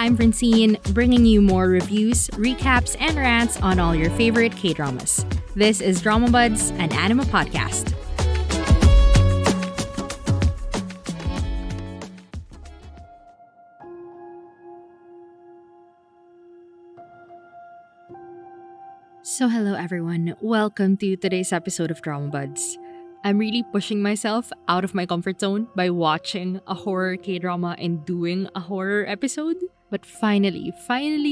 I'm Francine, bringing you more reviews, recaps, and rants on all your favorite K-dramas. This is Drama Buds, an anime podcast. So hello everyone, welcome to today's episode of Drama Buds. I'm really pushing myself out of my comfort zone by watching a horror K-drama and doing a horror episode. But finally,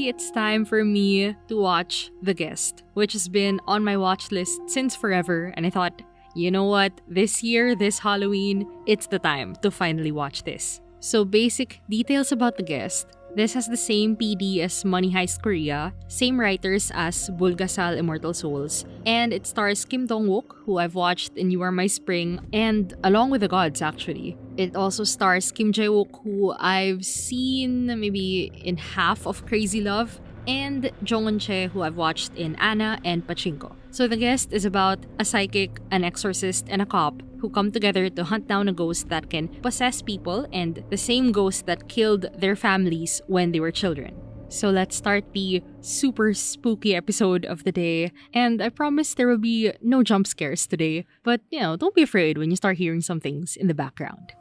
it's time for me to watch The Guest, which has been on my watch list since forever. And I thought, you know what, this year, this Halloween, it's the time to finally watch this. So basic details about The Guest. This has the same PD as Money Heist Korea, same writers as Bulgasal Immortal Souls, and it stars Kim Dong-wook, who I've watched in You Are My Spring, and along with the gods actually. It also stars Kim Jae-wook, who I've seen maybe in half of Crazy Love, and Jong Eun-chae, who I've watched in Anna and Pachinko. So The Guest is about a psychic, an exorcist, and a cop who come together to hunt down a ghost that can possess people, and the same ghost that killed their families when they were children. So let's start the super spooky episode of the day, and I promise there will be no jump scares today, but don't be afraid when you start hearing some things in the background.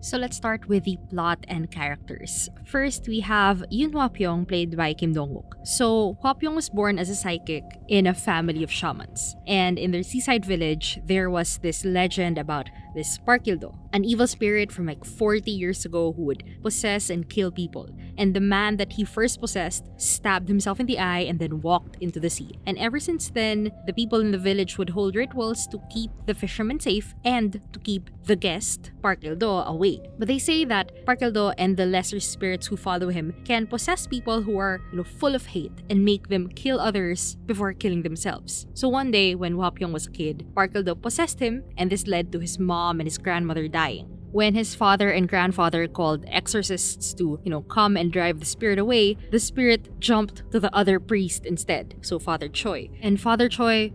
So let's start with the plot and characters. First, we have Yoon Hwa-pyong, played by Kim Dong-wook. So, Hwa-pyong was born as a psychic in a family of shamans. And in their seaside village, there was this legend about this Parkildo, an evil spirit from like 40 years ago who would possess and kill people. And the man that he first possessed stabbed himself in the eye and then walked into the sea. And ever since then, the people in the village would hold rituals to keep the fishermen safe and to keep the guest, Parkildo, away. But they say that Parkildo and the lesser spirits who follow him can possess people who are full of hate and make them kill others before killing themselves. So one day, when Hwa-pyong was a kid, Parkildo possessed him, and this led to his mom and his grandmother dying. When his father and grandfather called exorcists to, come and drive the spirit away, the spirit jumped to the other priest instead, so Father Choi. And Father Choi,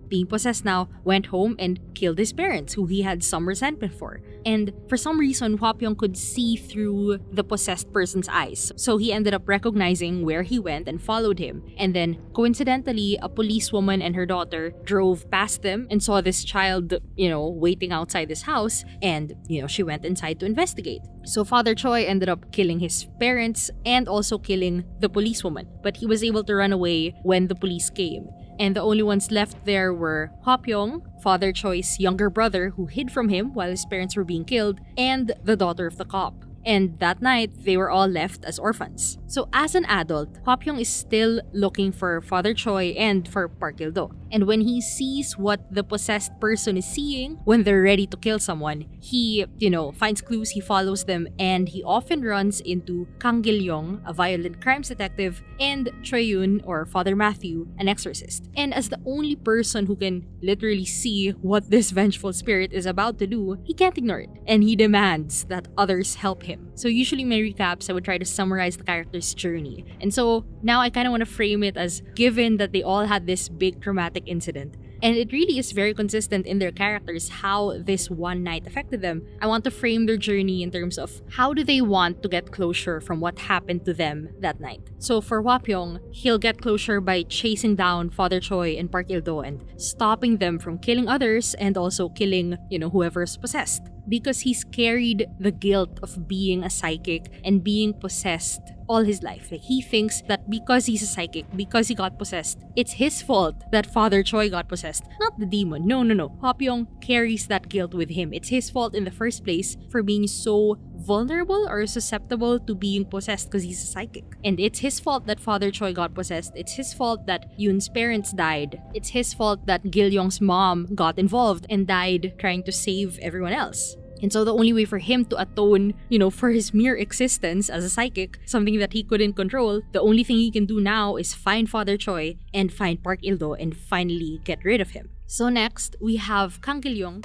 being possessed now, went home and killed his parents, who he had some resentment for. And for some reason, Hwa-pyong could see through the possessed person's eyes. So he ended up recognizing where he went and followed him. And then, coincidentally, a policewoman and her daughter drove past them and saw this child, waiting outside this house. And, she went inside to investigate. So Father Choi ended up killing his parents and also killing the policewoman. But he was able to run away when the police came. And the only ones left there were Hwa-pyong, Father Choi's younger brother who hid from him while his parents were being killed, and the daughter of the cop. And that night, they were all left as orphans. So as an adult, Hwa-pyong is still looking for Father Choi and for Parkildo. And when he sees what the possessed person is seeing when they're ready to kill someone, he, finds clues, he follows them, and he often runs into Kang Gil-yong, a violent crimes detective, and Choi-yoon, or Father Matthew, an exorcist. And as the only person who can literally see what this vengeful spirit is about to do, he can't ignore it, and he demands that others help him. So usually in my recaps, I would try to summarize the character's journey. And so now I kind of want to frame it as, given that they all had this big traumatic incident, and it really is very consistent in their characters how this one night affected them, I want to frame their journey in terms of how do they want to get closure from what happened to them that night. So for Hwa-pyong, he'll get closure by chasing down Father Choi and Parkildo and stopping them from killing others and also killing, whoever's possessed. Because he's carried the guilt of being a psychic and being possessed all his life. Like, he thinks that because he's a psychic, because he got possessed, it's his fault that Father Choi got possessed, not the demon. No. Hwa-pyong carries that guilt with him. It's his fault in the first place for being so vulnerable or susceptible to being possessed because he's a psychic. And it's his fault that Father Choi got possessed. It's his fault that Yoon's parents died. It's his fault that Gil-yong's mom got involved and died trying to save everyone else. And so the only way for him to atone, for his mere existence as a psychic, something that he couldn't control, the only thing he can do now is find Father Choi and find Park Il-do and finally get rid of him. So next, we have Kang Kil-yong,